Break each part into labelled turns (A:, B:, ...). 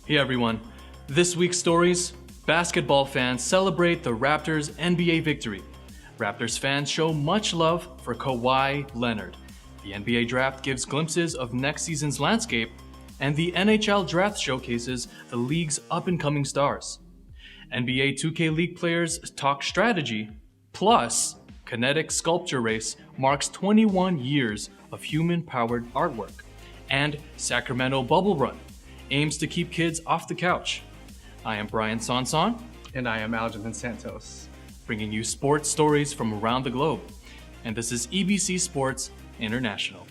A: Hey everyone, this week's stories, basketball fans celebrate the Raptors' NBA victory. Raptors fans show much love for Kawhi Leonard. The NBA Draft gives glimpses of next season's landscape, and the NHL Draft showcases the league's up-and-coming stars. NBA 2K League players talk strategy, plus Kinetic sculpture race marks 21 years of human-powered artwork, and Sacramento Bubble Run aims to keep kids off the couch. I am Brian Sanson.
B: And I am Algernon Santos.
A: Bringing you sports stories from around the globe. And this is EBC Sports International.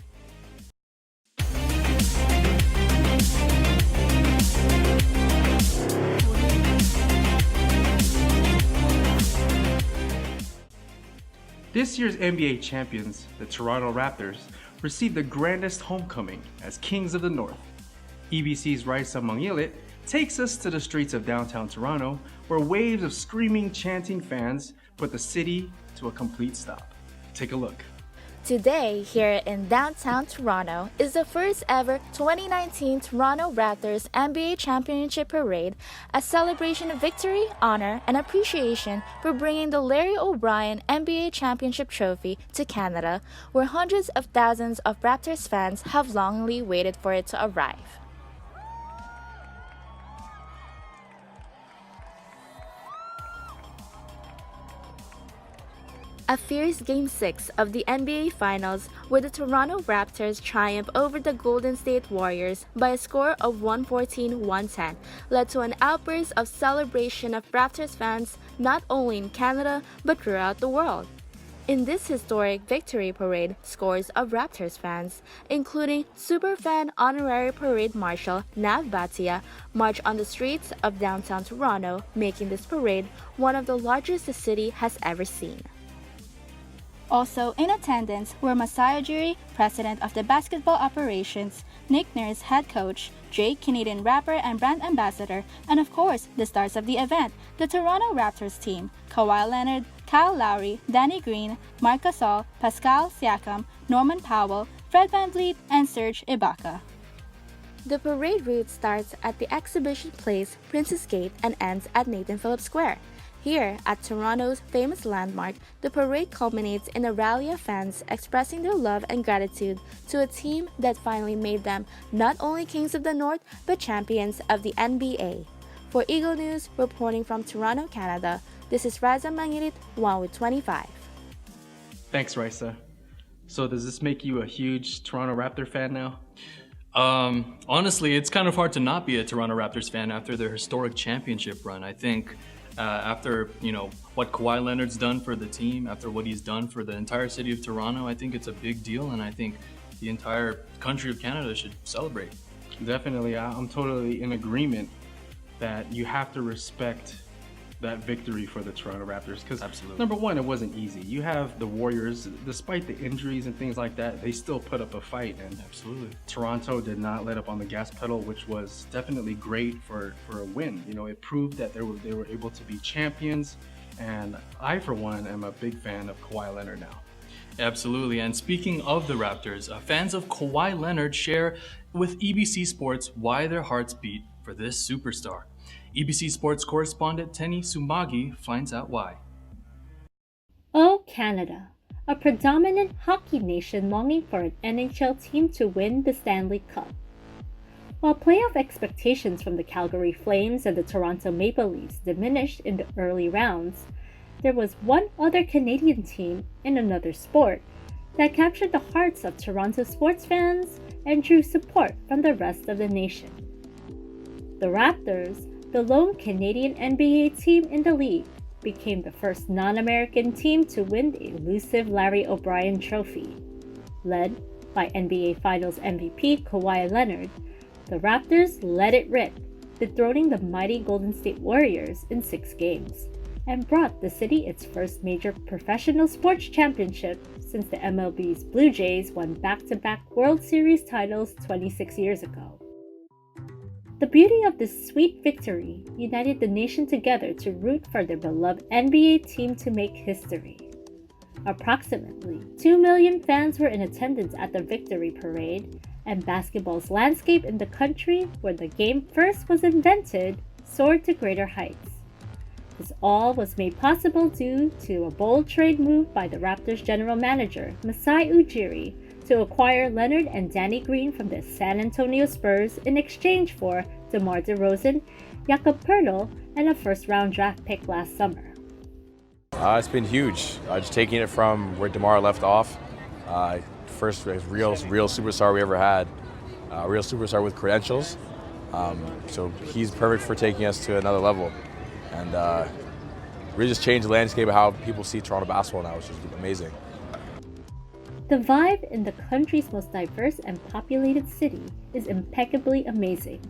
B: This year's NBA champions, the Toronto Raptors, received the grandest homecoming as Kings of the North. EBC's Raisa Mangilit takes us to the streets of downtown Toronto, where waves of screaming, chanting fans put the city to a complete stop. Take a look.
C: Today, here in downtown Toronto, is the first ever 2019 Toronto Raptors NBA Championship Parade, a celebration of victory, honor, and appreciation for bringing the Larry O'Brien NBA Championship trophy to Canada, where hundreds of thousands of Raptors fans have longingly waited for it to arrive. A fierce Game 6 of the NBA Finals, where the Toronto Raptors triumph over the Golden State Warriors by a score of 114-110, led to an outburst of celebration of Raptors fans not only in Canada but throughout the world. In this historic victory parade, scores of Raptors fans, including Superfan Honorary Parade Marshal Nav Bhatia, march on the streets of downtown Toronto, making this parade one of the largest the city has ever seen. Also in attendance were Masai Ujiri, president of the basketball operations, Nick Nurse, head coach, Drake, Canadian rapper and brand ambassador, and of course, the stars of the event, the Toronto Raptors team, Kawhi Leonard, Kyle Lowry, Danny Green, Marc Gasol, Pascal Siakam, Norman Powell, Fred VanVleet, and Serge Ibaka. The parade route starts at the exhibition place, Prince's Gate, and ends at Nathan Phillips Square. Here, at Toronto's famous landmark, the parade culminates in a rally of fans expressing their love and gratitude to a team that finally made them not only Kings of the North, but champions of the NBA. For Eagle News, reporting from Toronto, Canada, this is Raisa Mangilit, 1 with 25.
B: Thanks, Raisa. So does this make you a huge Toronto Raptor fan now?
A: Honestly, it's kind of hard to not be a Toronto Raptors fan after their historic championship run. I think after what Kawhi Leonard's done for the team, after what he's done for the entire city of Toronto, I think it's a big deal, and I think the entire country of Canada should celebrate.
B: Definitely, I'm totally in agreement that you have to respect that victory for the Toronto Raptors, because number one, it wasn't easy. You have the Warriors, despite the injuries and things like that, they still put up a fight, and
A: absolutely,
B: Toronto did not let up on the gas pedal, which was definitely great for a win. It proved that they were able to be champions, and I, for one, am a big fan of Kawhi Leonard now.
A: Absolutely, and speaking of the Raptors, fans of Kawhi Leonard share with EBC Sports why their hearts beat for this superstar. EBC Sports correspondent Tenny Sumagi finds out why.
D: Oh, Canada, a predominant hockey nation longing for an NHL team to win the Stanley Cup. While playoff expectations from the Calgary Flames and the Toronto Maple Leafs diminished in the early rounds, there was one other Canadian team in another sport that captured the hearts of Toronto sports fans and drew support from the rest of the nation. The Raptors, the lone Canadian NBA team in the league, became the first non-American team to win the elusive Larry O'Brien trophy. Led by NBA Finals MVP Kawhi Leonard, the Raptors let it rip, dethroning the mighty Golden State Warriors in 6 games, and brought the city its first major professional sports championship since the MLB's Blue Jays won back-to-back World Series titles 26 years ago. The beauty of this sweet victory united the nation together to root for their beloved NBA team to make history. Approximately 2 million fans were in attendance at the victory parade, and basketball's landscape in the country where the game first was invented soared to greater heights. This all was made possible due to a bold trade move by the Raptors general manager, Masai Ujiri, to acquire Leonard and Danny Green from the San Antonio Spurs in exchange for DeMar DeRozan, Jakob Poeltl, and a first-round draft pick last summer.
E: It's been huge. Just taking it from where DeMar left off. First real superstar we ever had. Real superstar with credentials. So he's perfect for taking us to another level. And really just changed the landscape of how people see Toronto basketball now, which is amazing.
D: The vibe in the country's most diverse and populated city is impeccably amazing.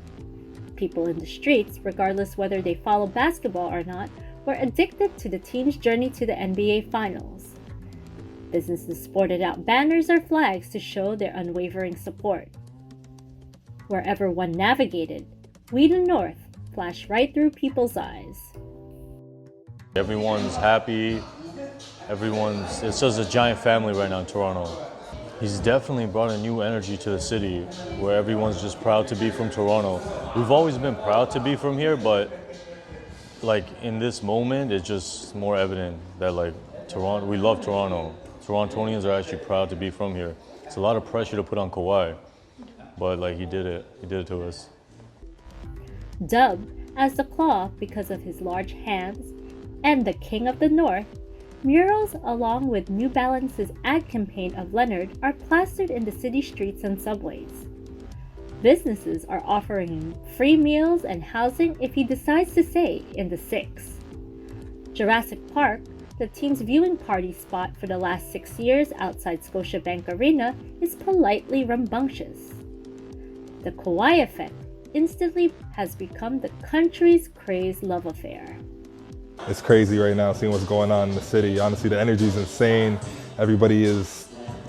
D: People in the streets, regardless whether they follow basketball or not, were addicted to the team's journey to the NBA Finals. Businesses sported out banners or flags to show their unwavering support. Wherever one navigated, We the North flashed right through people's eyes.
F: Everyone's happy. It's just a giant family right now in Toronto. He's definitely brought a new energy to the city where everyone's just proud to be from Toronto. We've always been proud to be from here, but like in this moment, it's just more evident that like Toronto, we love Toronto. Torontonians are actually proud to be from here. It's a lot of pressure to put on Kawhi, but like he did it to us.
D: Dubbed as the Claw because of his large hands and the King of the North, murals along with New Balance's ad campaign of Leonard are plastered in the city streets and subways. Businesses are offering him free meals and housing if he decides to stay in the Six. Jurassic Park, the team's viewing party spot for the last 6 years outside Scotiabank Arena, is politely rambunctious. The Kawhi effect instantly has become the country's crazed love affair.
G: It's crazy right now seeing what's going on in the city. Honestly, the energy is insane. Everybody is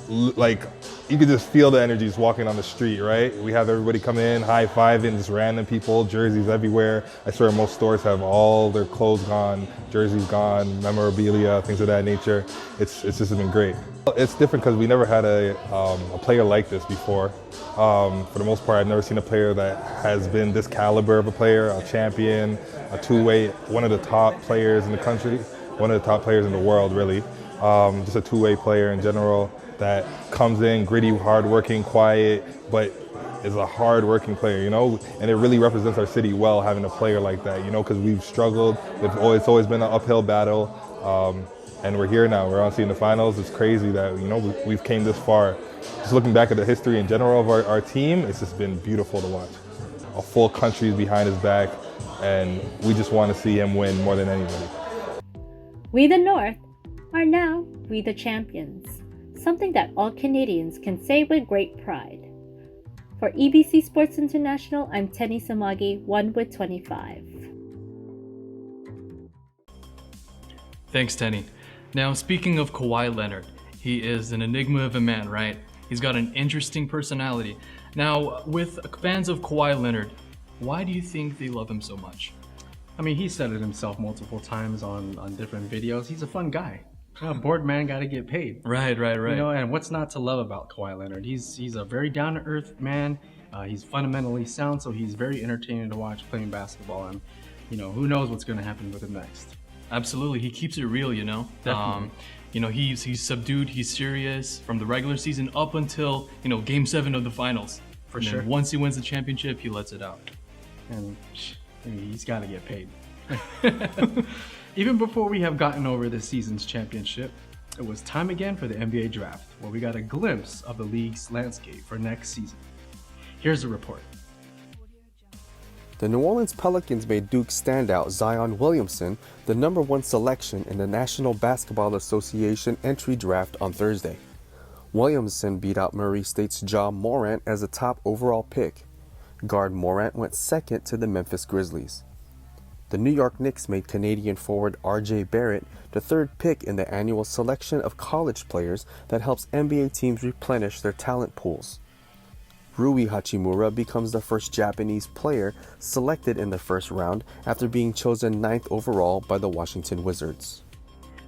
G: like, you could just feel the energy just walking on the street, right? We have everybody come in, high-fiving, just random people, jerseys everywhere. I swear most stores have all their clothes gone, jerseys gone, memorabilia, things of that nature. It's just been great. It's different because we never had a player like this before. For the most part, I've never seen a player that has been this caliber of a player, a champion, a two-way, one of the top players in the country, one of the top players in the world, really. Just a two-way player in general that comes in gritty, hard-working, quiet, but is a hard-working player, you know? And it really represents our city well, having a player like that, you know, because we've struggled. It's always been an uphill battle, and we're here now. We're honestly in the finals. It's crazy that, you know, we've came this far. Just looking back at the history in general of our team, it's just been beautiful to watch. A full country is behind his back, and we just want to see him win more than anybody.
D: We the North are now We the Champions, something that all Canadians can say with great pride. For EBC Sports International, I'm Tenny Samagi, 1 with 25.
A: Thanks, Tenny. Now, speaking of Kawhi Leonard, he is an enigma of a man, right? He's got an interesting personality. Now, with fans of Kawhi Leonard, why do you think they love him so much?
B: I mean, he said it himself multiple times on different videos. He's a fun guy. A bored man got to get paid.
A: Right.
B: You know, and what's not to love about Kawhi Leonard? He's a very down-to-earth man. He's fundamentally sound, so he's very entertaining to watch playing basketball. And, you know, who knows what's going to happen with him next.
A: Absolutely, he keeps it real, you know.
B: Definitely.
A: You know, he's subdued, he's serious from the regular season up until, you know, Game 7 of the finals.
B: For
A: And then
B: sure.
A: once he wins the championship, he lets it out.
B: And I mean, he's got to get paid. Even before we have gotten over this season's championship, it was time again for the NBA Draft, where we got a glimpse of the league's landscape for next season. Here's the report.
H: The New Orleans Pelicans made Duke standout Zion Williamson the #1 selection in the National Basketball Association entry draft on Thursday. Williamson beat out Murray State's Ja Morant as a top overall pick. Guard Morant went second to the Memphis Grizzlies. The New York Knicks made Canadian forward R.J. Barrett the third pick in the annual selection of college players that helps NBA teams replenish their talent pools. Rui Hachimura becomes the first Japanese player selected in the first round after being chosen 9th overall by the Washington Wizards.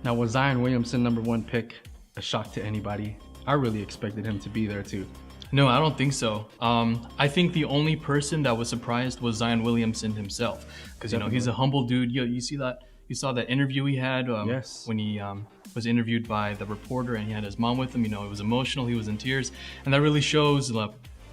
B: Now, was Zion Williamson #1 pick a shock to anybody? I really expected him to be there too.
A: No, I don't think so. I think the only person that was surprised was Zion Williamson himself, because he's a humble dude. You saw that interview he had
B: Yes.
A: when he was interviewed by the reporter, and he had his mom with him. It was emotional. He was in tears, and that really shows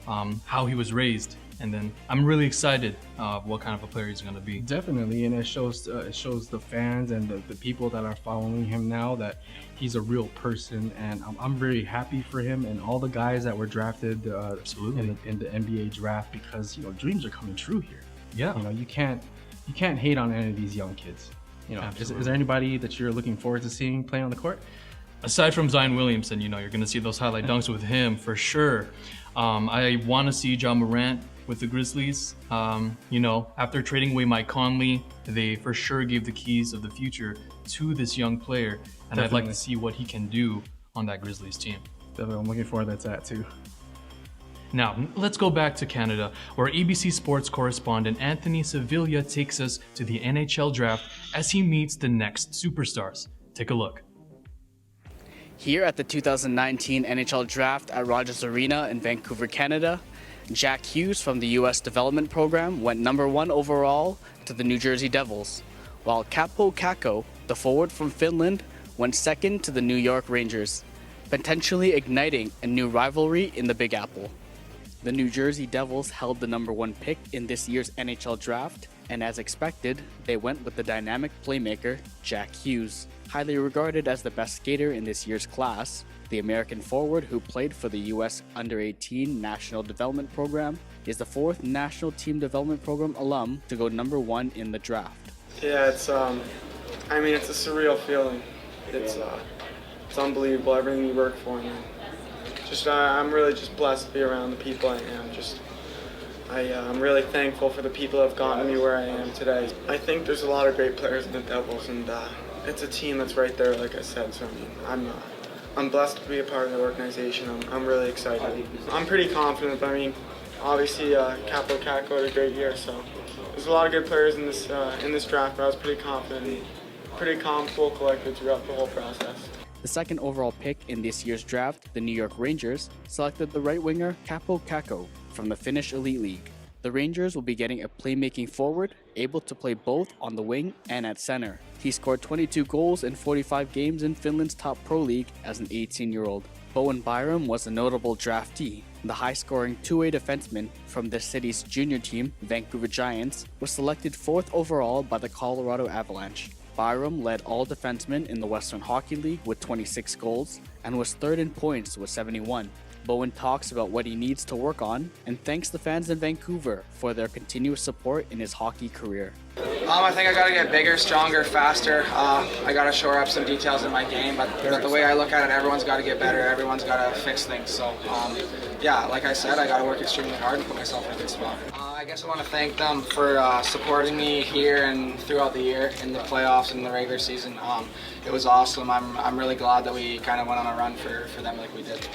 A: how he was raised. And then I'm really excited what kind of a player he's going to be.
B: Definitely, and it shows the fans and the people that are following him now that he's a real person, and I'm very happy for him and all the guys that were drafted
A: Absolutely.
B: in the NBA draft, because dreams are coming true here.
A: Yeah.
B: You can't hate on any of these young kids. Is there anybody that you're looking forward to seeing play on the court?
A: Aside from Zion Williamson, you're going to see those highlight dunks with him for sure. I want to see Ja Morant with the Grizzlies. After trading away Mike Conley, they for sure gave the keys of the future to this young player, and I'd like to see what he can do on that Grizzlies team.
B: Definitely, I'm looking forward to that too.
A: Now, let's go back to Canada, where EBC sports correspondent Anthony Sevilla takes us to the NHL Draft as he meets the next superstars. Take a look.
I: Here at the 2019 NHL Draft at Rogers Arena in Vancouver, Canada, Jack Hughes from the U.S. Development Program went #1 overall to the New Jersey Devils, while Kaapo Kakko, the forward from Finland, went second to the New York Rangers, potentially igniting a new rivalry in the Big Apple. The New Jersey Devils held the #1 pick in this year's NHL Draft, and as expected, they went with the dynamic playmaker Jack Hughes. Highly regarded as the best skater in this year's class, the American forward who played for the U.S. Under-18 National Development Program is the 4th National Team Development Program alum to go #1 in the draft.
J: Yeah, it's a surreal feeling. It's unbelievable, everything you work for, man. I'm really just blessed to be around the people I am. I'm really thankful for the people that have gotten me where I am today. I think there's a lot of great players in the Devils, and it's a team that's right there, like I said. So I'm blessed to be a part of the organization. I'm really excited. I'm pretty confident, but obviously Kaapo Kakko had a great year, so there's a lot of good players in this draft. But I was pretty confident, and pretty calm, cool, collected throughout the whole process.
I: The 2nd overall pick in this year's draft, the New York Rangers, selected the right winger Kaapo Kakko from the Finnish Elite League. The Rangers will be getting a playmaking forward, able to play both on the wing and at center. He scored 22 goals in 45 games in Finland's top pro league as an 18-year-old. Bowen Byram was a notable draftee. The high-scoring two-way defenseman from the city's junior team, Vancouver Giants, was selected 4th overall by the Colorado Avalanche. Byram led all defensemen in the Western Hockey League with 26 goals and was 3rd in points with 71. Bowen talks about what he needs to work on and thanks the fans in Vancouver for their continuous support in his hockey career.
K: I think I got to get bigger, stronger, faster. I got to shore up some details in my game, but the way I look at it, everyone's got to get better. Everyone's got to fix things. So, like I said, I got to work extremely hard and put myself in a good spot. I guess I want to thank them for supporting me here and throughout the year in the playoffs and the regular season. It was awesome. I'm really glad that we kind of went on a run for them like we did.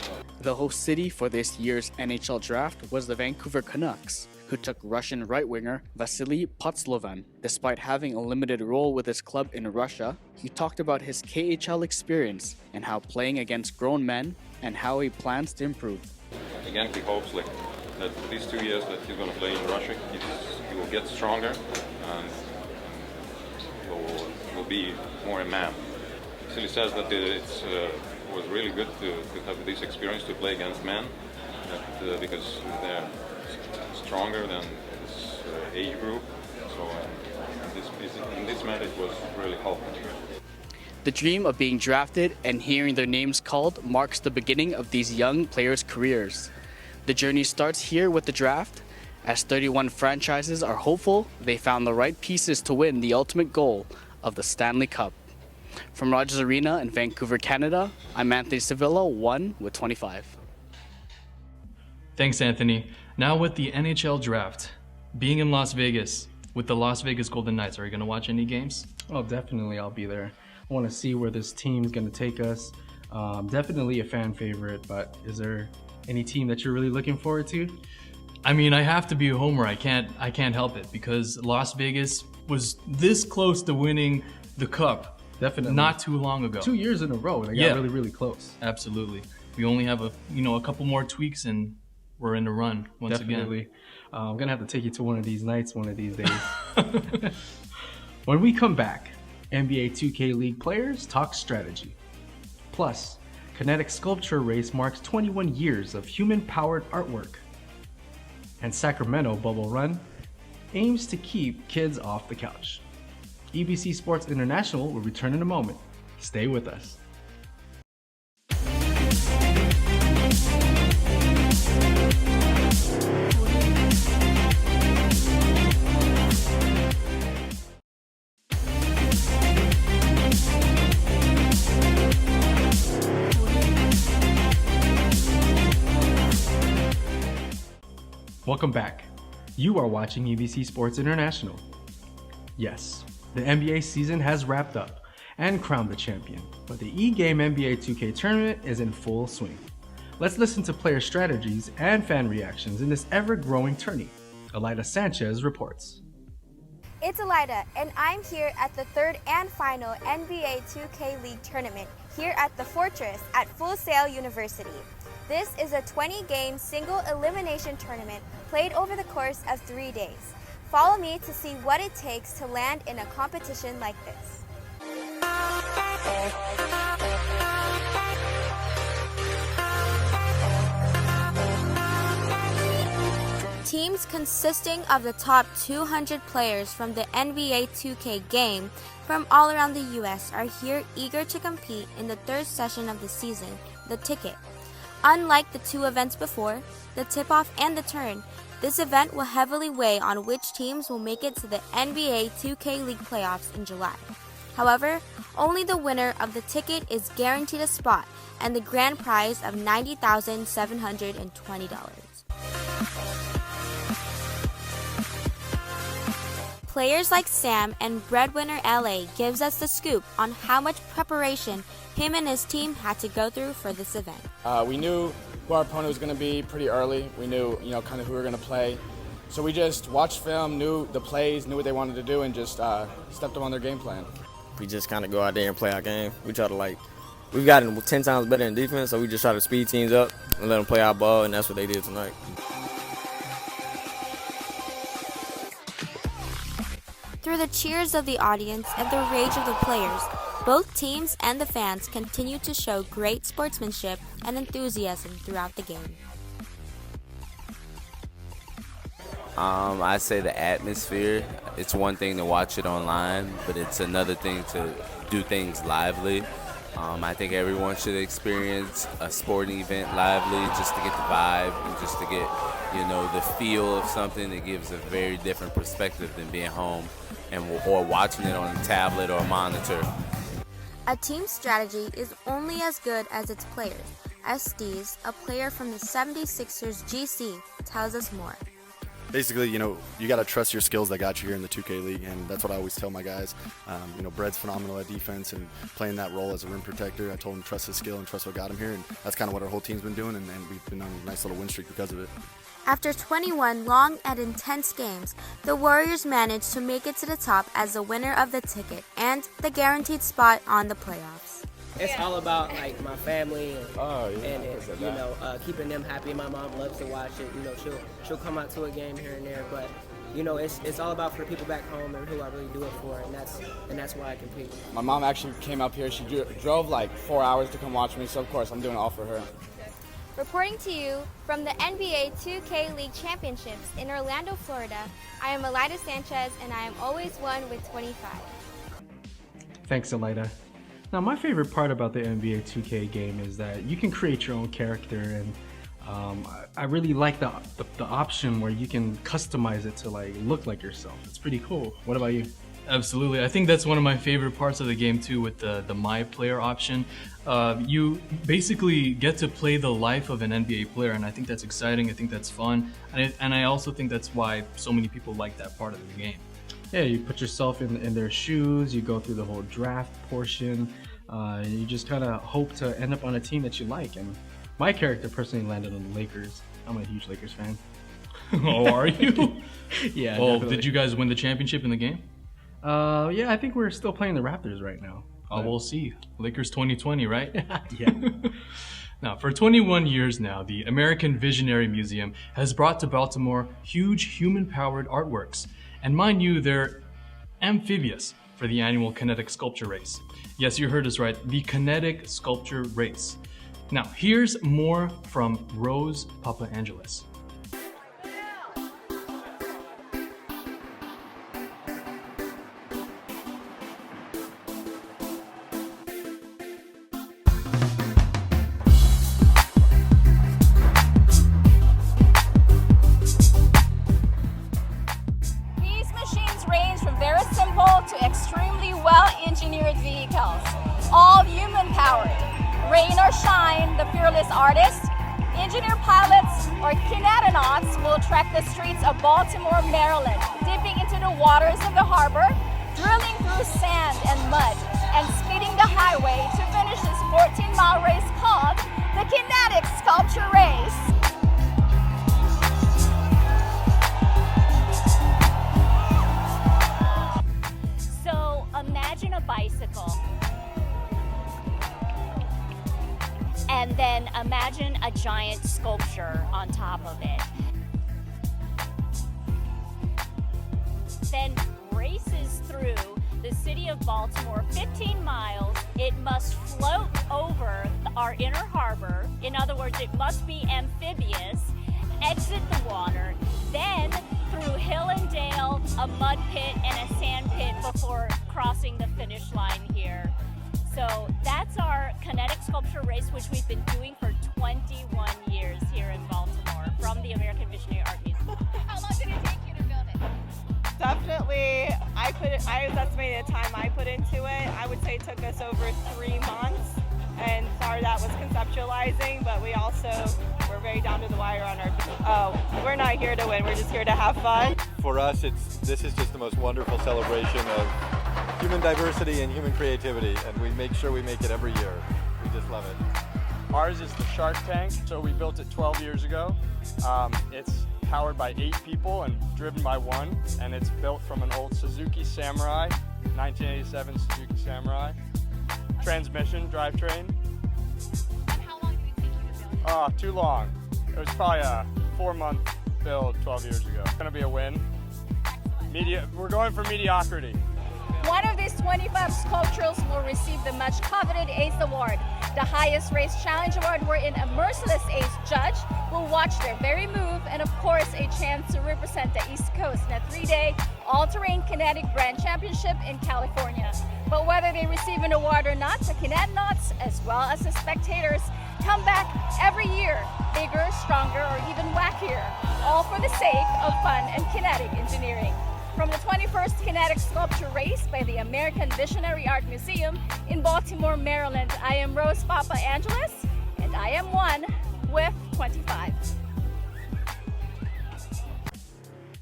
I: The host city for this year's NHL Draft was the Vancouver Canucks, who took Russian right winger Vasily Potslovan. Despite having a limited role with his club in Russia, he talked about his KHL experience and how playing against grown men and how he plans to improve.
L: Again, he hopes that these 2 years that he's going to play in Russia, he will get stronger and will be more a man. Vasily says that it was really good to have this experience to play against men, because they're stronger than this age group. So in this match it was really helpful.
I: The dream of being drafted and hearing their names called marks the beginning of these young players' careers. The journey starts here with the draft, as 31 franchises are hopeful they found the right pieces to win the ultimate goal of the Stanley Cup. From Rogers Arena in Vancouver, Canada, I'm Anthony Sevilla, 1 with 25.
A: Thanks, Anthony. Now with the NHL Draft, being in Las Vegas with the Las Vegas Golden Knights, are you going to watch any games?
B: Oh, definitely, I'll be there. I want to see where this team's going to take us. Definitely a fan favorite, but is there any team that you're really looking forward to?
A: I have to be a homer. I can't help it, because Las Vegas was this close to winning the Cup.
B: Definitely.
A: Not too long ago.
B: 2 years in a row, they got really, really close.
A: Absolutely. We only have a couple more tweaks and we're in a run once
B: Definitely. I'm going to have to take you to one of these nights one of these days. When we come back, NBA 2K League players talk strategy. Plus, Kinetic sculpture race marks 21 years of human-powered artwork. And Sacramento Bubble Run aims to keep kids off the couch. EBC Sports International will return in a moment. Stay with us. Welcome back. You are watching EBC Sports International. Yes, the NBA season has wrapped up and crowned the champion, but the E-Game NBA 2K tournament is in full swing. Let's listen to player strategies and fan reactions in this ever-growing tourney. Elida Sanchez reports.
M: It's Elida, and I'm here at the third and final NBA 2K League tournament here at the Fortress at Full Sail University. This is a 20-game single elimination tournament played over the course of 3 days. Follow me to see what it takes to land in a competition like this. Teams consisting of the top 200 players from the NBA 2K game from all around the US are here eager to compete in the third session of the season, the Ticket. Unlike the two events before, the tip-off and the turn, this event will heavily weigh on which teams will make it to the NBA 2K League playoffs in July. However, only the winner of the Ticket is guaranteed a spot and the grand prize of $90,720. Players like Sam and Breadwinner LA gives us the scoop on how much preparation him and his team had to go through for this event.
N: We knew who our opponent was going to be pretty early. We knew, kind of who we were going to play. So we just watched film, knew the plays, knew what they wanted to do, and just stepped up on their game plan.
O: We just kind of go out there and play our game. We try to we've gotten 10 times better in defense, so we just try to speed teams up and let them play our ball, and that's what they did tonight.
M: Through the cheers of the audience and the rage of the players, both teams and the fans continue to show great sportsmanship and enthusiasm throughout the game.
P: I'd say the atmosphere. It's one thing to watch it online, but it's another thing to do things lively. I think everyone should experience a sporting event lively just to get the vibe and just to get, the feel of something. It gives a very different perspective than being home or watching it on a tablet or a monitor.
M: A team's strategy is only as good as its players. Estes, a player from the 76ers GC, tells us more.
Q: Basically, you got to trust your skills that got you here in the 2K League, and that's what I always tell my guys. Brett's phenomenal at defense and playing that role as a rim protector. I told him to trust his skill and trust what got him here, and that's kind of what our whole team's been doing, and we've been on a nice little win streak because of it.
M: After 21 long and intense games, the Warriors managed to make it to the top as the winner of the Ticket and the guaranteed spot on the playoffs.
R: It's all about my family and keeping them happy. My mom loves to watch it. She'll come out to a game here and there, but it's all about for the people back home and who I really do it for, and that's why I compete.
N: My mom actually came up here. She drove 4 hours to come watch me, so of course I'm doing it all for her.
M: Reporting to you from the NBA 2K League Championships in Orlando, Florida, I am Elida Sanchez, and I am always one with 25.
B: Thanks, Elida. Now, my favorite part about the NBA 2K game is that you can create your own character, and I really like the option where you can customize it to look like yourself. It's pretty cool. What about you?
A: Absolutely. I think that's one of my favorite parts of the game too, with the My Player option. You basically get to play the life of an NBA player, and I think that's exciting. I think that's fun, and I also think that's why so many people like that part of the game.
B: Yeah, you put yourself in their shoes, you go through the whole draft portion, you just kind of hope to end up on a team that you like, and my character personally landed on the Lakers. I'm a huge Lakers fan.
A: Oh, are you?
B: Yeah.
A: Well,
B: definitely.
A: did you guys win the championship in the game?
B: Yeah, I think we're still playing the Raptors right now.
A: Oh, we'll see. Lakers 2020, right?
B: Yeah.
A: Now, for 21 years now, the American Visionary Museum has brought to Baltimore huge human-powered artworks. And mind you, they're amphibious for the annual Kinetic Sculpture Race. Yes, you heard us right, the Kinetic Sculpture Race. Now, here's more from Rose Papaangelis.
S: Well-engineered vehicles, all human-powered. Rain or shine, the fearless artists, engineer pilots, or kinetonauts will trek the streets of Baltimore, Maryland, dipping into the waters of the harbor, drilling through sand and mud, and speeding the highway to finish this 14-mile race called the Kinetic Sculpture Race. Imagine a bicycle, and then imagine a giant sculpture on top of it. Then races through the city of Baltimore, 15 miles. It must float over our inner harbor. In other words, it must be amphibious, exit the water, then through hill and dale, a mud pit, and a sand pit before crossing the finish line here. So that's our Kinetic Sculpture Race, which we've been doing for 21 years here in Baltimore from the American Visionary Art Museum. How long did it take you to build it?
T: Definitely, I was estimating the time I put into it. I would say it took us over 3 months, and part of that was conceptualizing, but we also were very down to the wire on our, we're not here to win, we're just here to have fun.
U: For us, this is just the most wonderful celebration of human diversity and human creativity, and we make sure we make it every year. We just love it.
V: Ours is the Shark Tank, so we built it 12 years ago. It's powered by 8 people and driven by 1, and it's built from an old Suzuki Samurai, 1987 Suzuki Samurai. Transmission, drivetrain.
S: And how long did it take you to build it?
V: Too long. It was probably a 4-month build 12 years ago. It's gonna be a win. We're going for mediocrity.
S: One of these 25 sculptures will receive the much coveted ACE Award, the highest race challenge award, wherein a merciless ACE judge will watch their very move, and of course a chance to represent the East Coast in a 3-day all-terrain Kinetic Grand Championship in California. But whether they receive an award or not, the kinetonauts, as well as the spectators, come back every year, bigger, stronger, or even wackier, all for the sake of fun and kinetic engineering. From the 21st Kinetic Sculpture Race by the American Visionary Art Museum in Baltimore, Maryland, I am Rose Papaangelis, and I am one with 25.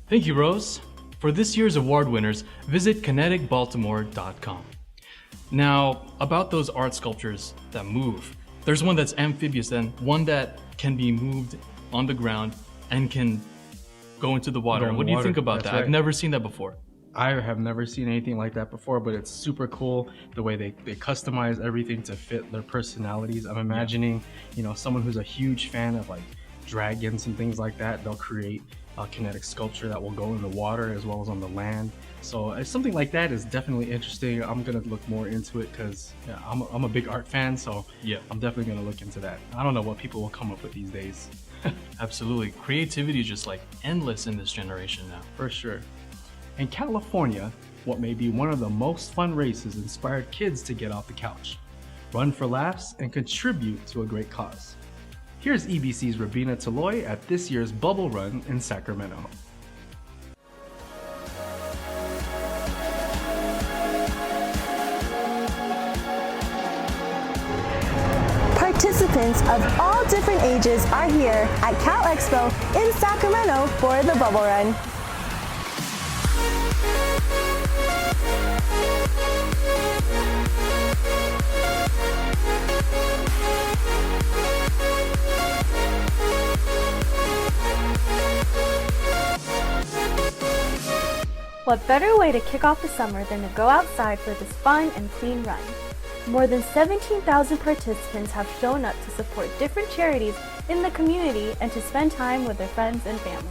A: Thank you, Rose. For this year's award winners, visit kineticbaltimore.com. Now, about those art sculptures that move. There's one that's amphibious and one that can be moved on the ground and can go into the water. What do you think about that? I've never seen that before.
B: I have never seen anything like that before, but it's super cool the way they customize everything to fit their personalities. I'm imagining, someone who's a huge fan of like dragons and things like that, they'll create a kinetic sculpture that will go in the water as well as on the land. So something like that is definitely interesting. I'm gonna look more into it because I'm a big art fan, so yeah, I'm definitely gonna look into that. I don't know what people will come up with these days.
A: Absolutely. Creativity is just like endless in this generation now.
B: For sure. In California, what may be one of the most fun races inspired kids to get off the couch, run for laughs, and contribute to a great cause. Here's EBC's Rabina Taloy at this year's Bubble Run in Sacramento.
W: Participants of all different ages are here at Cal Expo in Sacramento for the Bubble Run.
X: What better way to kick off the summer than to go outside for this fun and clean run?
C: More than 17,000 participants have shown up to support different charities in the community and to spend time with their friends and family.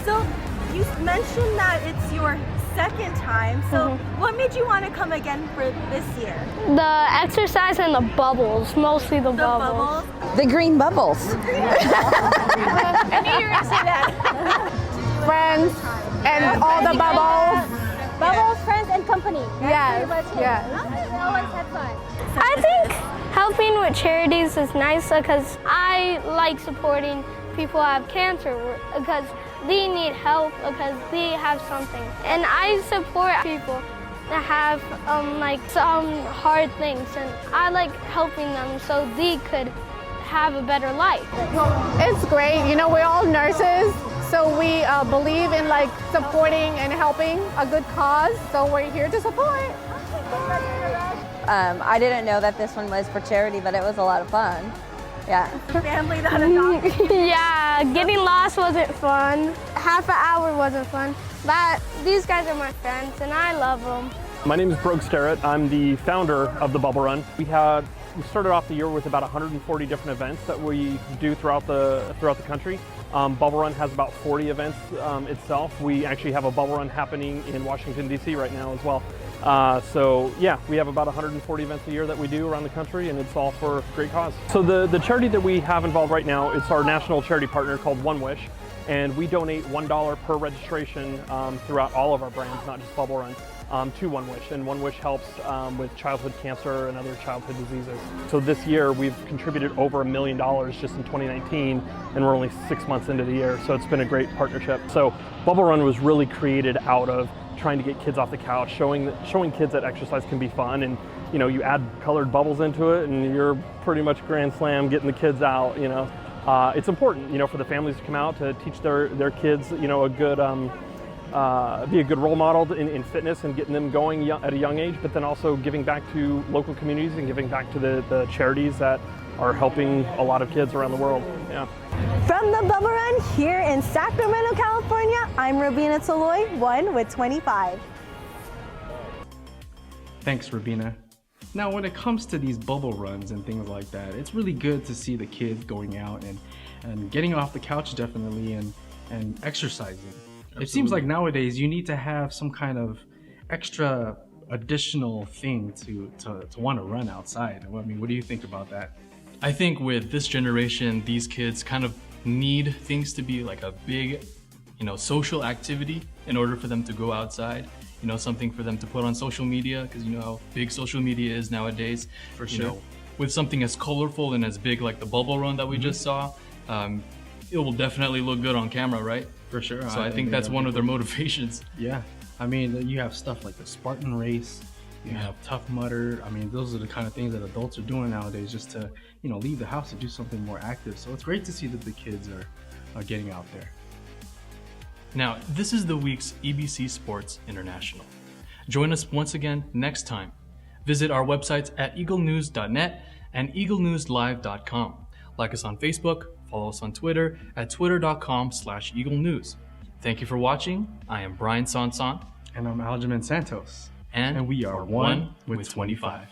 W: So you mentioned that it's your second time. So what made you want to come again for this year?
E: The exercise and the bubbles, mostly the bubbles.
W: The green bubbles.
E: I knew you were going to say that.
W: Friends and all the bubbles.
E: Bubbles, friends, and company. Yes. We always had fun. I think helping with charities is nice because I like supporting people who have cancer because they need help because they have something. And I support people that have like some hard things, and I like helping them so they could have a better life.
F: It's great. You know, we're all nurses, so we believe in like supporting and helping a good cause. So we're here to support.
X: I didn't know that this one was for charity, but it was a lot of fun. Yeah.
W: Family that adopted.
E: Yeah, getting lost wasn't fun. Half an hour wasn't fun. But these guys are my friends, and I love them.
Y: My name is Brogue Starrett. I'm the founder of the Bubble Run. We started off the year with about 140 different events that we do throughout the country. Bubble Run has about 40 events itself. We actually have a Bubble Run happening in Washington, D.C. right now as well. So yeah, we have about 140 events a year that we do around the country, and it's all for a great cause. So the charity that we have involved right now, it's our national charity partner called One Wish, and we donate $1 per registration throughout all of our brands, not just Bubble Run, to One Wish. And One Wish helps with childhood cancer and other childhood diseases. So this year we've contributed over $1 million just in 2019, and we're only 6 months into the year, so it's been a great partnership. So Bubble Run was really created out of trying to get kids off the couch, showing kids that exercise can be fun, and you know, you add colored bubbles into it and you're pretty much grand slam getting the kids out. You know, it's important, you know, for the families to come out to teach their kids, you know, a good be a good role model in fitness and getting them going at a young age, but then also giving back to local communities and giving back to the charities that are helping a lot of kids around the world. Yeah.
W: From the Bubble Run here in Sacramento, California, I'm Robina Toloy, 1 with 25.
B: Thanks, Rabina. Now, when it comes to these bubble runs and things like that, it's really good to see the kids going out and getting off the couch, definitely, and exercising. Absolutely. It seems like nowadays you need to have some kind of extra additional thing to want to run outside. I mean, what do you think about that?
A: I think with this generation, these kids kind of need things to be like a big, you know, social activity in order for them to go outside. You know, something for them to put on social media, because you know how big social media is nowadays.
B: For
A: you
B: sure.
A: know, with something as colorful and as big like the bubble run that we just saw, it will definitely look good on camera, right?
B: For sure.
A: So I think that's one of their motivations.
B: Yeah. I mean, you have stuff like the Spartan race, you have Tough Mudder. I mean, those are the kind of things that adults are doing nowadays just to, you know, leave the house to do something more active. So it's great to see that the kids are getting out there.
A: Now, this is the week's EBC Sports International. Join us once again next time. Visit our websites at eaglenews.net and eaglenewslive.com. Like us on Facebook, follow us on Twitter at twitter.com/eaglenews. Thank you for watching. I am Brian Sanson.
B: And I'm Aljamain Santos.
A: And
B: we are 1 with 25.